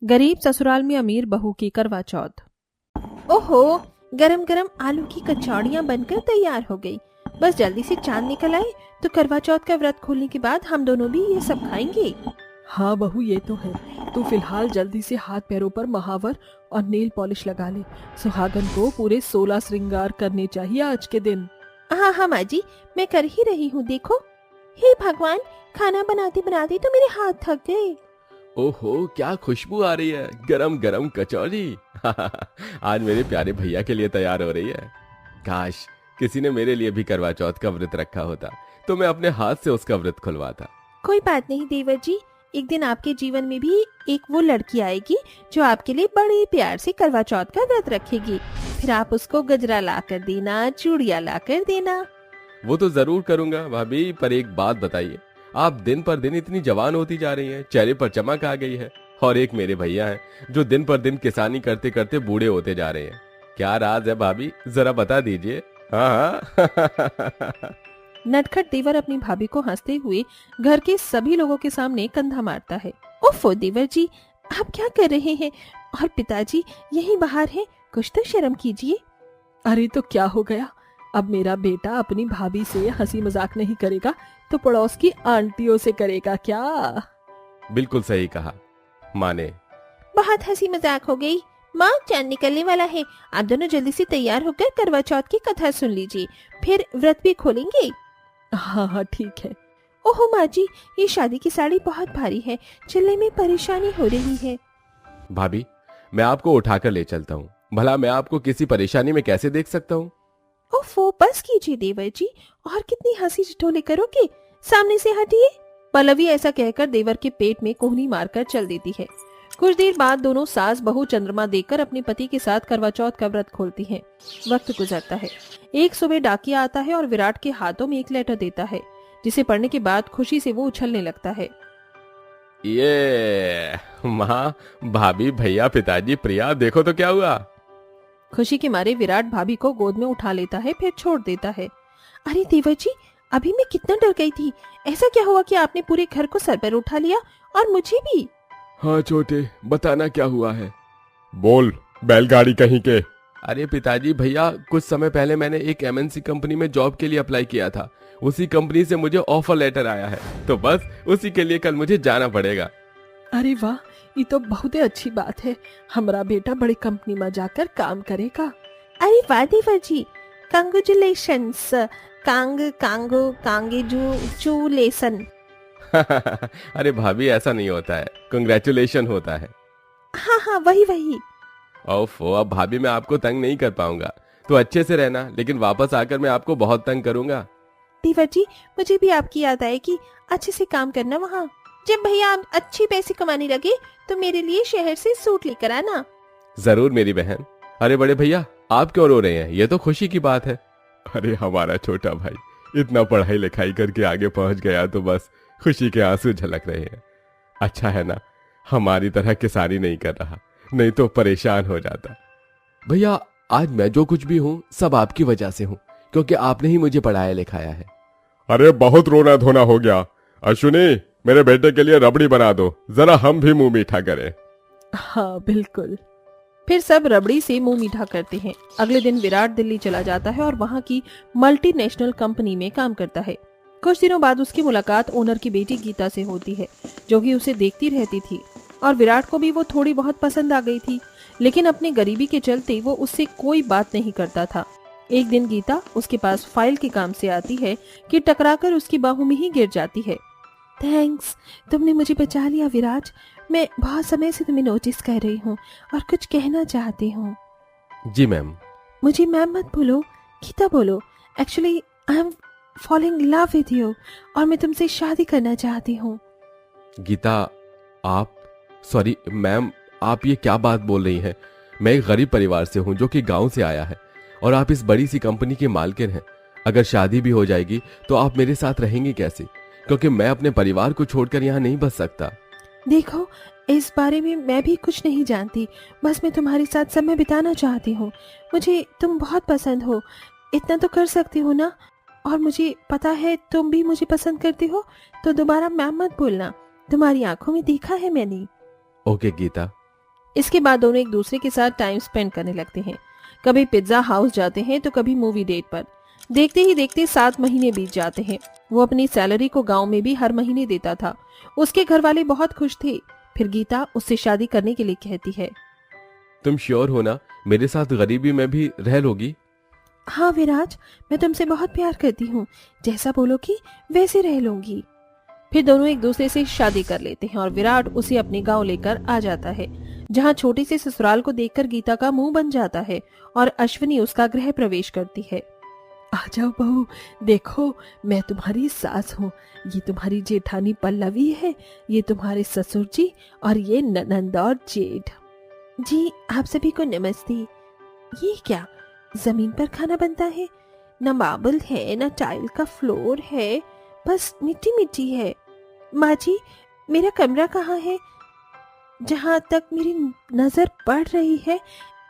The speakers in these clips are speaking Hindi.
गरीब ससुराल में अमीर बहू की करवा चौथ। ओहो, गरम गरम आलू की कचौड़ियाँ बनकर तैयार हो गई। बस जल्दी से चांद निकल आए तो करवा चौथ का व्रत खोलने के बाद हम दोनों भी ये सब खाएंगे। हाँ बहू, ये तो है। तू फिलहाल जल्दी से हाथ पैरों पर महावर और नेल पॉलिश लगा ले। सुहागन को पूरे 16 श्रृंगार करने चाहिए आज के दिन। हाँ हाँ माँ जी, मैं कर ही रही हूँ, देखो। हे भगवान, खाना बनाते बनाते तो मेरे हाथ थक गए। ओहो, क्या खुशबू आ रही है, गरम गरम कचौड़ी। आज मेरे प्यारे भैया के लिए तैयार हो रही है। काश किसी ने मेरे लिए भी करवा चौथ का व्रत रखा होता तो मैं अपने हाथ से उसका व्रत खुलवाता। कोई बात नहीं देवर जी, एक दिन आपके जीवन में भी एक वो लड़की आएगी जो आपके लिए बड़े प्यार से करवा चौथ का व्रत रखेगी। फिर आप उसको गजरा ला कर देना, चूड़ियाँ ला कर देना। वो तो जरूर करूंगा भाभी, पर एक बात बताइए, आप दिन पर दिन इतनी जवान होती जा रही हैं, चेहरे पर चमक आ गई है। और एक मेरे भैया हैं जो दिन पर दिन किसानी करते करते बूढ़े होते जा रहे हैं। क्या राज है भाभी, जरा बता दीजिए। हाँ हाँ। नटखट देवर अपनी भाभी को हंसते हुए घर के सभी लोगों के सामने कंधा मारता है। ओफो देवर जी, आप क्या कर रहे हैं? और पिताजी यहीं बाहर हैं, कुछ तो शर्म कीजिए। अरे तो क्या हो गया, अब मेरा बेटा अपनी भाभी से हंसी मजाक नहीं करेगा तो पड़ोस की आंटियों से करेगा क्या? बिल्कुल सही कहा माँ ने। बहुत हंसी मजाक हो गई। माँ, चांद निकलने वाला है, आप दोनों जल्दी से तैयार होकर करवा चौथ की कथा सुन लीजिए, फिर व्रत भी खोलेंगे। हाँ हाँ ठीक है। ओहो माँ जी, ये शादी की साड़ी बहुत भारी है, चलने में परेशानी हो रही है। भाभी, मैं आपको उठाकर ले चलता हूँ। भला मैं आपको किसी परेशानी में कैसे देख सकता हूँ? ओफो, बस कीजिए देवर जी, और कितनी हंसी ठिठोले करोगे, सामने से हटिए। पल्लवी ऐसा कहकर देवर के पेट में कोहनी मारकर चल देती है। कुछ देर बाद दोनों सास बहू चंद्रमा देखकर अपने पति के साथ करवा चौथ का व्रत खोलती हैं। वक्त गुजरता है। एक सुबह डाकिया आता है और विराट के हाथों में एक लेटर देता है, जिसे पढ़ने के बाद खुशी से वो उछलने लगता है। ये माँ, भाभी, भैया, पिताजी, प्रिया, देखो तो क्या हुआ। खुशी के मारे विराट भाभी को गोद में उठा लेता है, फिर छोड़ देता है। अरे देवर जी, अभी मैं कितना डर गई थी। ऐसा क्या हुआ कि आपने पूरे घर को सर पर उठा लिया, और मुझे भी? हाँ छोटे, बताना क्या हुआ है। बोल, बैलगाड़ी कहीं के। अरे पिताजी, भैया, कुछ समय पहले मैंने एक एमएनसी कंपनी में जॉब के लिए अप्लाई किया था। उसी कंपनी से मुझे ऑफर लेटर आया है, तो बस उसी के लिए कल मुझे जाना पड़ेगा। अरे वाह, ये तो बहुत ही अच्छी बात है। हमारा बेटा बड़ी कंपनी में जाकर काम करेगा। अरे वाह देवर जी, कांग्रेचुलेशंस। कांगेजुलेशन। अरे भाभी, ऐसा नहीं होता है, कंग्रेचुलेशन होता है। हाँ हाँ, वही वही। ओफो, अब भाभी मैं आपको तंग नहीं कर पाऊंगा, तो अच्छे से रहना, लेकिन वापस आकर मैं आपको बहुत तंग करूंगा। देवर जी, मुझे भी आपकी याद आएगी, अच्छे से काम करना वहाँ। जब भैया आप अच्छे पैसे कमाने लगे तो मेरे लिए शहर से सूट लेकर आना। जरूर मेरी बहन। अरे बड़े भैया, आप क्यों रो रहे हैं? ये तो खुशी की बात है। अरे हमारा छोटा भाई इतना पढ़ाई लिखाई करके आगे पहुंच गया तो बस खुशी के आंसू झलक रहे हैं। अच्छा है ना, हमारी तरह किसानी नहीं कर रहा, नहीं तो परेशान हो जाता। भैया, आज मैं जो कुछ भी हूँ सब आपकी वजह से हूँ, क्योंकि आपने ही मुझे पढ़ाया लिखाया है। अरे बहुत रोना धोना हो गया। अश्विनी, मेरे बेटे के लिए रबड़ी बना दो, जरा हम भी मुंह मीठा करें। हाँ बिल्कुल। फिर सब रबड़ी से मुंह मीठा करते हैं। अगले दिन विराट दिल्ली चला जाता है और वहाँ की मल्टीनेशनल कंपनी में काम करता है। कुछ दिनों बाद उसकी मुलाकात ओनर की बेटी गीता से होती है, जो कि उसे देखती रहती थी, और विराट को भी वो थोड़ी बहुत पसंद आ गई थी, लेकिन अपनी गरीबी के चलते वो उससे कोई बात नहीं करता था। एक दिन गीता उसके पास फाइल के काम से आती है कि टकराकर उसकी बाहों में ही गिर जाती है। थैंक्स, तुमने मुझे बचा लिया विराज। मैं बहुत समय से तुम्हें नोटिस कर रही हूँ और कुछ कहना चाहती हूँ। जी मैम। मुझे मैम मत बोलो, गीता बोलो। Actually I am falling love with you, और मैं तुमसे शादी करना चाहती हूँ। गीता, आप, सॉरी मैम, आप ये क्या बात बोल रही हैं? मैं एक गरीब परिवार से हूँ जो कि गांव से आया है, और आप इस बड़ी सी कंपनी के मालकिन हैं। अगर शादी भी हो जाएगी तो आप मेरे साथ रहेंगी कैसे? क्योंकि मैं अपने परिवार को छोड़कर यहाँ नहीं बस सकता। देखो, इस बारे में मैं भी कुछ नहीं जानती, बस मैं तुम्हारे साथ समय बिताना चाहती हूँ। मुझे तुम बहुत पसंद हो, इतना तो कर सकती हो ना? और मुझे पता है तुम भी मुझे पसंद करती हो, तो दोबारा मैम मत बोलना, तुम्हारी आंखों में देखा है मैंने। ओके गीता, इसके बाद दोनों एक दूसरे के साथ टाइम स्पेंड करने लगते हैं। कभी पिज्जा हाउस जाते हैं तो कभी मूवी डेट पर। देखते ही देखते 7 महीने बीत जाते हैं। वो अपनी सैलरी को गांव में भी हर महीने देता था। उसके घर वाले बहुत खुश थे। फिर गीता उससे शादी करने के लिए कहती है। तुम श्योर हो ना, मेरे साथ गरीबी में भी रह लोगी? हाँ विराज, मैं तुमसे बहुत प्यार करती हूँ, जैसा बोलोगी वैसे रह लूंगी। फिर दोनों एक दूसरे से शादी कर लेते हैं और विराट उसे अपने गांव लेकर आ जाता है, जहाँ छोटे से ससुराल को देखकर गीता का मुंह बन जाता है और अश्विनी उसका गृह प्रवेश करती है। आ जाओ बहू, देखो मैं तुम्हारी सास हूँ, ये तुम्हारी जेठानी पल्लवी है, ये तुम्हारे ससुर जी और ये ननंद और जेठ। जी आप सभी को नमस्ते। ये क्या जमीन पर खाना बनता है? न मार्बल है न टाइल का फ्लोर है, बस मिट्टी मिट्टी है। माँ जी, मेरा कमरा कहाँ है? जहाँ तक मेरी नजर पड़ रही है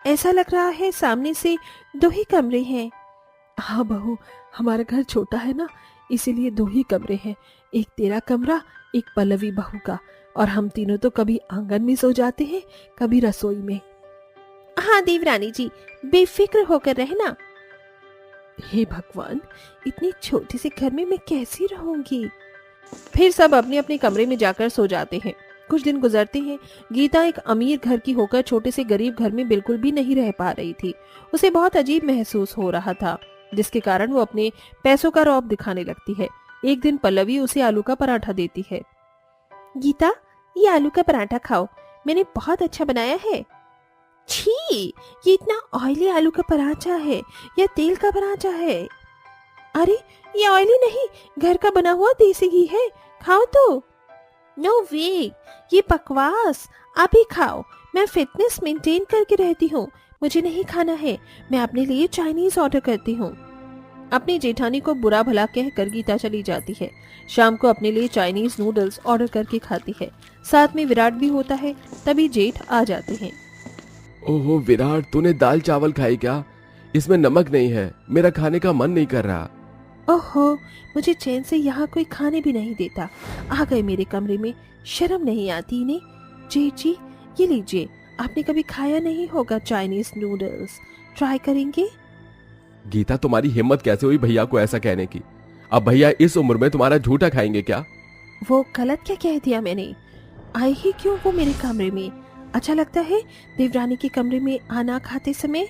ऐसा लग रहा है सामने से 2 ही कमरे हैं। हाँ बहू, हमारा घर छोटा है ना, इसीलिए 2 ही कमरे हैं। एक तेरा कमरा, एक पल्लवी बहू का, और हम तीनों तो कभी आंगन में सो जाते हैं, कभी रसोई में। हाँ देवरानी जी, बेफिक्र होकर रहना। हे भगवान, इतनी छोटी से घर में मैं कैसी रहूंगी? फिर सब अपने अपने कमरे में जाकर सो जाते हैं। कुछ दिन गुजरते हैं। गीता एक अमीर घर की होकर छोटे से गरीब घर में बिल्कुल भी नहीं रह पा रही थी। उसे बहुत अजीब महसूस हो रहा था, जिसके कारण वो अपने पैसों का रौब दिखाने लगती है। एक दिन पल्लवी उसे आलू का पराठा देती है। गीता, ये आलू का पराठा खाओ, मैंने बहुत अच्छा बनाया है। छी, ये इतना ऑयली आलू का पराठा है या तेल का पराठा है? अरे ये ऑयली नहीं, घर का बना हुआ देसी घी है, खाओ तो। नो वे, ये बकवास, आप ही खाओ, मैं फिटनेस मेंटेन करके रहती हूँ, मुझे नहीं खाना है, मैं अपने लिए चाइनीज ऑर्डर करती हूँ। अपनी जेठानी को बुरा भला कहकर गीता चली जाती है। शाम को अपने लिए चाइनीज नूडल्स ऑर्डर करके खाती है। साथ में विराट भी होता है। तभी जेठ आ जाते हैं। ओहो विराट, तूने दाल चावल खाई क्या? इसमें नमक नहीं है, मेरा खाने का मन नहीं कर रहा। ओहो, मुझे चैन से यहाँ कोई खाने भी नहीं देता। आ गए मेरे कमरे में, शर्म नहीं आती इन्हें। जेठ जी, ये लीजिए, आपने कभी खाया नहीं होगा चाइनीज नूडल्स, ट्राई करेंगे? गीता, तुम्हारी हिम्मत कैसे हुई भैया को ऐसा कहने की? अब भैया इस उम्र में तुम्हारा झूठा खाएंगे क्या? वो गलत क्या कह दिया मैंने? आई ही क्यों वो मेरे कमरे में? अच्छा लगता है देवरानी के कमरे में आना खाते समय?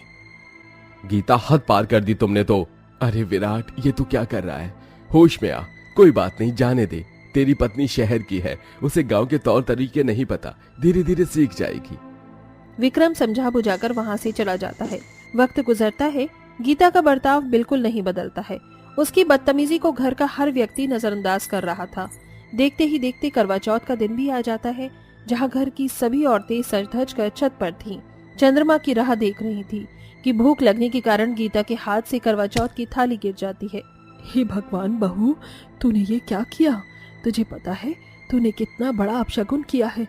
गीता, हद पार कर दी तुमने तो। अरे विराट, ये तू क्या कर रहा है? होश में आ। कोई बात नहीं, जाने दे। तेरी पत्नी शहर की है, उसे गांव के तौर तरीके नहीं पता, धीरे धीरे सीख जाएगी। विक्रम समझा बुझाकर वहां से चला जाता है। वक्त गुजरता है। गीता का बर्ताव बिल्कुल नहीं बदलता है। उसकी बदतमीजी को घर का हर व्यक्ति नजरअंदाज कर रहा था। देखते ही देखते करवा चौथ का दिन भी आ जाता है, जहाँ घर की सभी औरतें सज धज कर छत पर थीं। चंद्रमा की राह देख रही थी कि भूख लगने के कारण गीता के हाथ से करवा चौथ की थाली गिर जाती है। हे भगवान बहू, तूने ये क्या किया? तुझे पता है तूने कितना बड़ा अपशगुन किया है?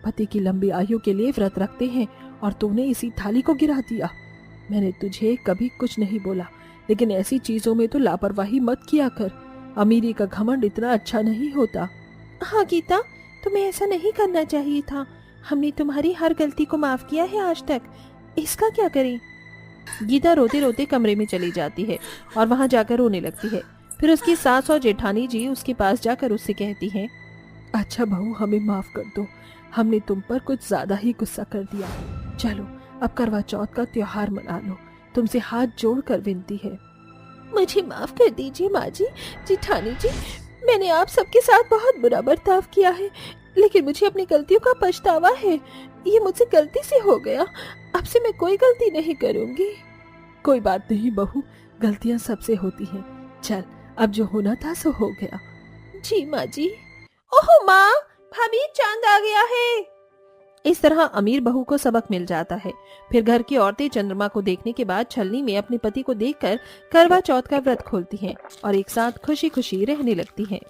पति की लंबी आयु के लिए व्रत रखते हैं और तूने इसी थाली को गिरा दिया। मैंने तुझे कभी कुछ नहीं बोला, लेकिन ऐसी चीजों में तो लापरवाही मत किया कर। अमीरी का घमंड इतना अच्छा नहीं होता। हाँ गीता, तुम्हें ऐसा नहीं करना चाहिए था। हमने तुम्हारी हर गलती को माफ किया है आज तक, इसका क्या करें? गीता रोते रोते कमरे में चली जाती है और वहां जाकर रोने लगती है। फिर उसकी सास और जेठानी जी उसके पास जाकर उससे कहती हैं, अच्छा बहू, हमें माफ कर दो, हमने तुम पर कुछ ज्यादा ही गुस्सा कर दिया। चलो अब करवा चौथ का त्योहार मना लो, तुमसे हाथ जोड़कर विनती है। मुझे माफ कर दीजिए माँ जी, जेठानी जी, मैंने आप सबके साथ बहुत बुरा बर्ताव किया है, लेकिन मुझे अपनी गलतियों का पछतावा है। ये मुझसे गलती से हो गया, अब से मैं कोई गलती नहीं करूंगी। कोई बात नहीं बहू, गलतियां सबसे होती हैं। चल, अब जो होना था सो हो गया। जी माँ जी। ओहो माँ, भाभी, चांद आ गया है। इस तरह अमीर बहू को सबक मिल जाता है। फिर घर की औरतें चंद्रमा को देखने के बाद छलनी में अपने पति को देखकर करवा चौथ का व्रत खोलती हैं और एक साथ खुशी खुशी रहने लगती हैं।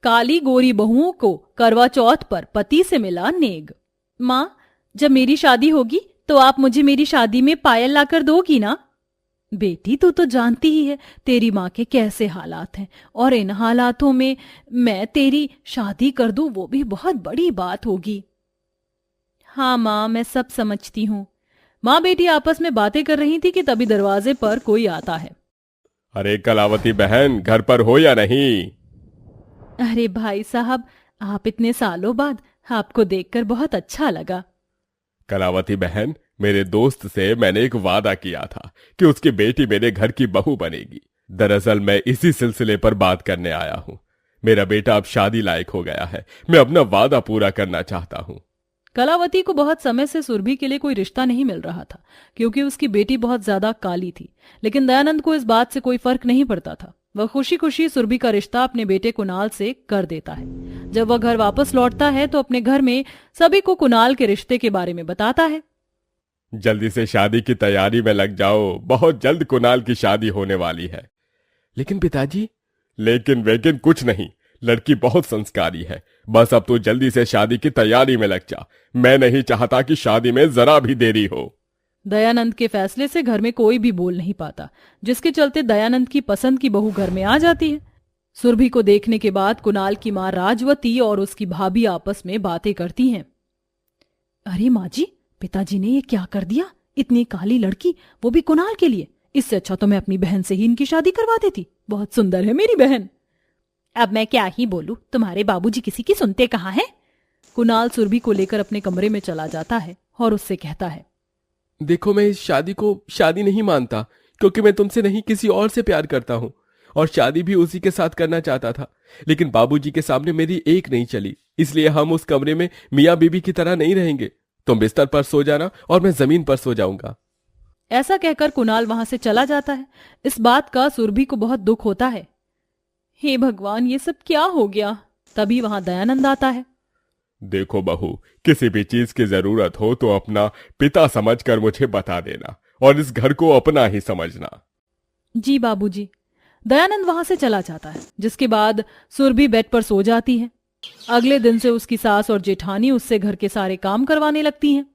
काली गोरी बहुओं को करवा चौथ पर पति से मिला नेग। माँ, जब मेरी शादी होगी तो आप मुझे मेरी शादी में पायल लाकर दोगी ना? बेटी, तू तो जानती ही है तेरी माँ के कैसे हालात हैं, और इन हालातों में मैं तेरी शादी कर दूं वो भी बहुत बड़ी बात होगी। हाँ माँ, मैं सब समझती हूँ। माँ बेटी आपस में बातें कर रही थी कि तभी दरवाजे पर कोई आता है। अरे कलावती बहन, घर पर हो या नहीं? अरे भाई साहब, आप इतने सालों बाद, आपको देखकर बहुत अच्छा लगा। कलावती बहन, मेरे दोस्त से मैंने एक वादा किया था कि उसकी बेटी मेरे घर की बहू बनेगी। दरअसल मैं इसी सिलसिले पर बात करने आया हूँ। मेरा बेटा अब शादी लायक हो गया है। मैं अपना वादा पूरा करना चाहता हूँ। कलावती को बहुत समय से सुरभि के लिए कोई रिश्ता नहीं मिल रहा था, क्योंकि उसकी बेटी बहुत ज्यादा काली थी। लेकिन दयानंद को इस बात से कोई फर्क नहीं पड़ता था। वह खुशी खुशी सुरभि का रिश्ता अपने बेटे कुणाल से कर देता है। जब वह घर वापस लौटता है तो अपने घर में सभी को कुणाल के रिश्ते के बारे में बताता है। जल्दी से शादी की तैयारी में लग जाओ, बहुत जल्द कुणाल की शादी होने वाली है। लेकिन पिताजी। लेकिन वेकिन कुछ नहीं, लड़की बहुत संस्कारी है। बस अब तू जल्दी से शादी की तैयारी में लग जा। मैं नहीं चाहता कि शादी में जरा भी देरी हो। दयानंद के फैसले से घर में कोई भी बोल नहीं पाता, जिसके चलते दयानंद की पसंद की बहू घर में आ जाती है। सुरभि को देखने के बाद कुणाल की मां राजवती और उसकी भाभी आपस में बातें करती हैं। अरे माँ जी, पिताजी ने ये क्या कर दिया? इतनी काली लड़की, वो भी कुणाल के लिए। इससे अच्छा तो मैं अपनी बहन से ही इनकी शादी करवा देती। बहुत सुंदर है मेरी बहन। अब मैं क्या ही बोलूं, तुम्हारे बाबूजी किसी की सुनते कहाँ हैं? कुणाल सुरभि को लेकर अपने कमरे में चला जाता है और उससे कहता है, देखो, मैं इस शादी को शादी नहीं मानता, क्योंकि मैं तुमसे नहीं किसी और से प्यार करता हूँ, और शादी भी उसी के साथ करना चाहता था। लेकिन बाबूजी के सामने मेरी एक नहीं चली, इसलिए हम उस कमरे में मियाँ बीबी की तरह नहीं रहेंगे। तुम बिस्तर पर सो जाना और मैं जमीन पर सो जाऊंगा। ऐसा कहकर कुणाल वहां से चला जाता है। इस बात का सुरभि को बहुत दुख होता है। हे भगवान, ये सब क्या हो गया? तभी वहां दयानंद आता है। देखो बहू, किसी भी चीज की जरूरत हो तो अपना पिता समझकर मुझे बता देना, और इस घर को अपना ही समझना। जी बाबूजी। दयानंद वहां से चला जाता है, जिसके बाद सुरभि बेड पर सो जाती है। अगले दिन से उसकी सास और जेठानी उससे घर के सारे काम करवाने लगती हैं।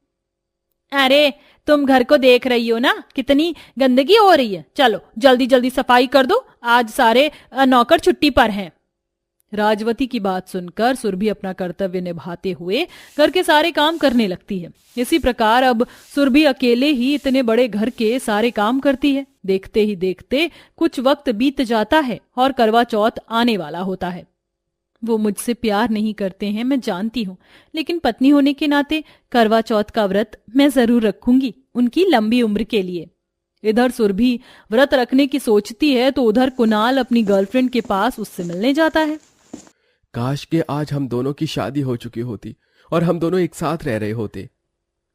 अरे तुम घर को देख रही हो ना, कितनी गंदगी हो रही है। चलो जल्दी जल्दी सफाई कर दो, आज सारे नौकर छुट्टी पर हैं। राजवती की बात सुनकर सुरभि अपना कर्तव्य निभाते हुए घर के सारे काम करने लगती है। इसी प्रकार अब सुरभि अकेले ही इतने बड़े घर के सारे काम करती है। देखते ही देखते कुछ वक्त बीत जाता है और करवा चौथ आने वाला होता है। वो मुझसे प्यार नहीं करते हैं, मैं जानती हूँ, लेकिन पत्नी होने के नाते करवा चौथ का व्रत मैं जरूर रखूंगी, उनकी लंबी उम्र के लिए। इधर सुरभि व्रत रखने की सोचती है तो उधर कुणाल अपनी गर्लफ्रेंड के पास उससे मिलने जाता है। काश के आज हम दोनों की शादी हो चुकी होती और हम दोनों एक साथ रह रहे होते।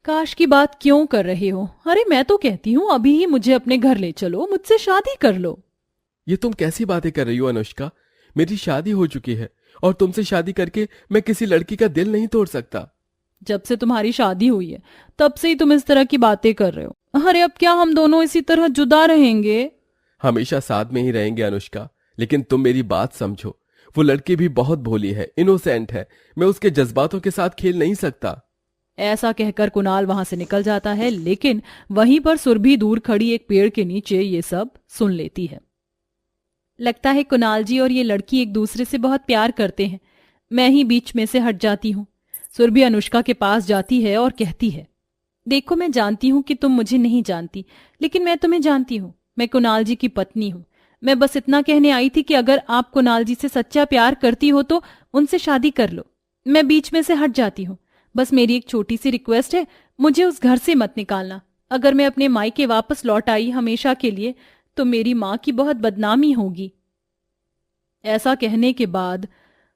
काश की बात क्यों कर रहे हो? अरे मैं तो कहती हूँ अभी ही मुझे अपने घर ले चलो, मुझसे शादी कर लो। ये तुम कैसी बातें कर रही हो अनुष्का? मेरी शादी हो चुकी है और तुमसे शादी करके मैं किसी लड़की का दिल नहीं तोड़ सकता। जब से तुम्हारी शादी हुई है तब से ही तुम इस तरह की बातें कर रहे हो। अरे अब क्या हम दोनों इसी तरह जुदा रहेंगे? हमेशा साथ में ही रहेंगे अनुष्का, लेकिन तुम मेरी बात समझो। वो लड़की भी बहुत भोली है, इनोसेंट है। मैं उसके जज्बातों के साथ खेल नहीं सकता। ऐसा कहकर कुणाल वहां से निकल जाता है, लेकिन वहीं पर सुरभि दूर खड़ी एक पेड़ के नीचे ये सब सुन लेती है। लगता है कुणाल जी और ये लड़की एक दूसरे से बहुत प्यार करते हैं। मैं ही बीच में से हट जाती हूँ। सुरभि अनुष्का के पास जाती है और कहती है, देखो मैं जानती हूँ कि तुम मुझे नहीं जानती, लेकिन मैं तुम्हें जानती हूँ। मैं कुणाल जी की पत्नी हूँ। मैं बस इतना कहने आई थी कि अगर आप कुणाल जी से सच्चा प्यार करती हो तो उनसे शादी कर लो। मैं बीच में से हट जाती हूँ। बस मेरी एक छोटी सी रिक्वेस्ट है, मुझे उस घर से मत निकालना। अगर मैं अपने मायके वापस लौट आई हमेशा के लिए तो मेरी माँ की बहुत बदनामी होगी। ऐसा कहने के बाद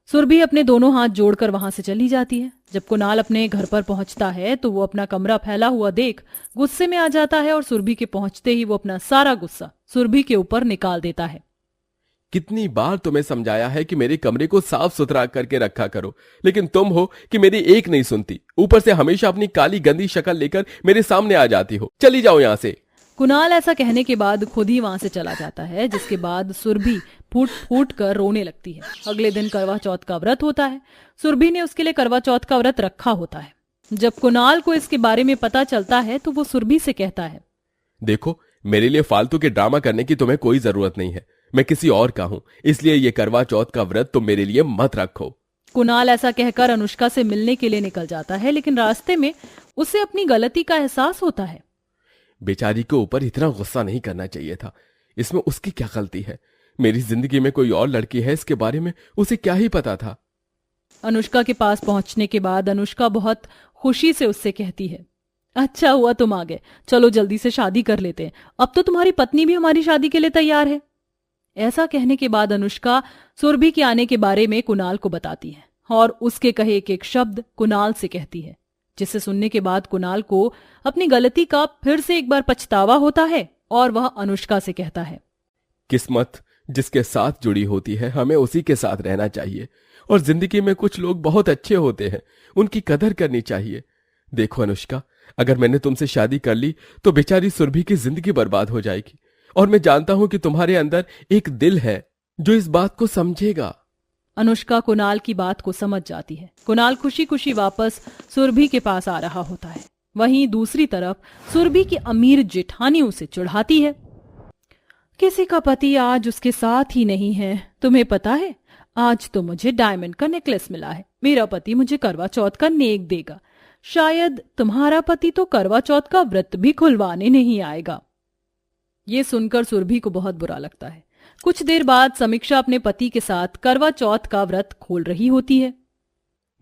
सुरभि अपने दोनों हाथ जोड़कर वहां से चली जाती है। जब कुणाल अपने घर पर पहुंचता है तो वो अपना कमरा फैला हुआ देख गुस्से में आ जाता है और सुरभि के पहुंचते ही वो अपना सारा गुस्सा सुरभि के ऊपर निकाल देता है। कितनी बार तुम्हें समझाया है कि मेरे कमरे को साफ सुथरा करके रखा करो, लेकिन तुम हो कि मेरी एक नहीं सुनती। ऊपर से हमेशा अपनी काली गंदी शक्ल लेकर मेरे सामने आ जाती हो। चली जाओ यहाँ से। कुणाल ऐसा कहने के बाद खुद ही वहां से चला जाता है, जिसके बाद सुरभि फूट फूट कर रोने लगती है। अगले दिन करवा चौथ का व्रत होता है। सुरभि ने उसके लिए करवा चौथ का व्रत रखा होता है। जब कुणाल को इसके बारे में पता चलता है तो वो सुरभि से कहता है, देखो, मेरे लिए फालतू के ड्रामा करने की तुम्हें कोई जरूरत नहीं है। मैं किसी और का हूं, इसलिए ये करवा चौथ का व्रत तुम मेरे लिए मत रखो। कुणाल ऐसा कहकर अनुष्का से मिलने के लिए निकल जाता है, लेकिन रास्ते में उसे अपनी गलती का एहसास होता है। बेचारी के ऊपर इतना गुस्सा नहीं करना चाहिए था। इसमें उसकी क्या गलती है? मेरी जिंदगी में कोई और लड़की है, इसके बारे में उसे क्या ही पता था। अनुष्का के पास पहुंचने के बाद अनुष्का बहुत खुशी से उससे कहती है, अच्छा हुआ तुम आ गए, चलो जल्दी से शादी कर लेते हैं, अब तो तुम्हारी पत्नी भी हमारी शादी के लिए तैयार है। ऐसा कहने के बाद अनुष्का सुरभि के आने के बारे में कुणाल को बताती है और उसके कहे एक एक शब्द कुणाल से कहती है, जिसे सुनने के बाद कुणाल को अपनी गलती का फिर से एक बार पछतावा होता है और वह अनुष्का से कहता है, किस्मत जिसके साथ जुड़ी होती है हमें उसी के साथ रहना चाहिए, और जिंदगी में कुछ लोग बहुत अच्छे होते हैं, उनकी कदर करनी चाहिए। देखो अनुष्का, अगर मैंने तुमसे शादी कर ली तो बेचारी सुरभि की जिंदगी बर्बाद हो जाएगी, और मैं जानता हूं कि तुम्हारे अंदर एक दिल है जो इस बात को समझेगा। अनुष्का कुणाल की बात को समझ जाती है। कुणाल खुशी खुशी वापस सुरभि के पास आ रहा होता है। वहीं दूसरी तरफ सुरभि की अमीर जेठानी उसे चिढ़ाती है, किसी का पति आज उसके साथ ही नहीं है। तुम्हें पता है, आज तो मुझे डायमंड का नेकलेस मिला है, मेरा पति मुझे करवा चौथ का नेक देगा, शायद तुम्हारा पति तो करवा चौथ का व्रत भी खुलवाने नहीं आएगा। ये सुनकर सुरभि को बहुत बुरा लगता है। कुछ देर बाद समीक्षा अपने पति के साथ करवा चौथ का व्रत खोल रही होती है।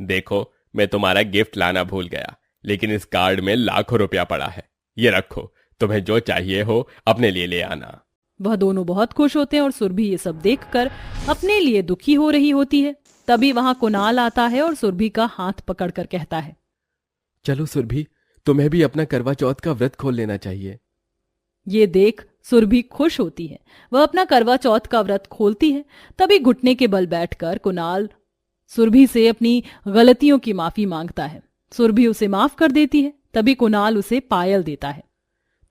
देखो, मैं तुम्हारा गिफ्ट लाना भूल गया, लेकिन इस कार्ड में लाखों रुपया पड़ा है, ये रखो, तुम्हें जो चाहिए हो अपने लिए ले आना। वह दोनों बहुत खुश होते हैं और सुरभि ये सब देखकर अपने लिए दुखी हो रही होती है। तभी वहां कुणाल आता है और सुरभि का हाथ पकड़कर कहता है, चलो सुरभि, तुम्हें भी अपना करवा चौथ का व्रत खोल लेना चाहिए। ये देख सुरभि खुश होती है। वह अपना करवा चौथ का व्रत खोलती है। तभी घुटने के बल बैठकर कुणाल सुरभि से अपनी गलतियों की माफी मांगता है। सुरभि उसे माफ कर देती है। तभी कुणाल उसे पायल देता है।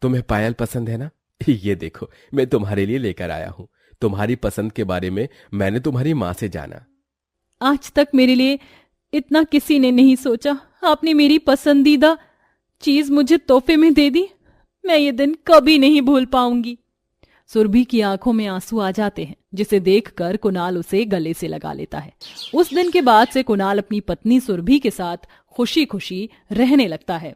तुम्हें पायल पसंद है ना? ये देखो, मैं तुम्हारे लिए लेकर आया हूं। तुम्हारी पसंद के बारे में मैंने तुम्हारी माँ से जाना। आज तक मेरे लिए इतना किसी ने नहीं सोचा। आपने मेरी पसंदीदा चीज मुझे तोहफे में दे दी। मैं ये दिन कभी नहीं भूल पाऊंगी। सुरभि की आंखों में आंसू आ जाते हैं, जिसे देखकर कुणाल उसे गले से लगा लेता है। उस दिन के बाद से कुणाल अपनी पत्नी सुरभि के साथ खुशी खुशी रहने लगता है।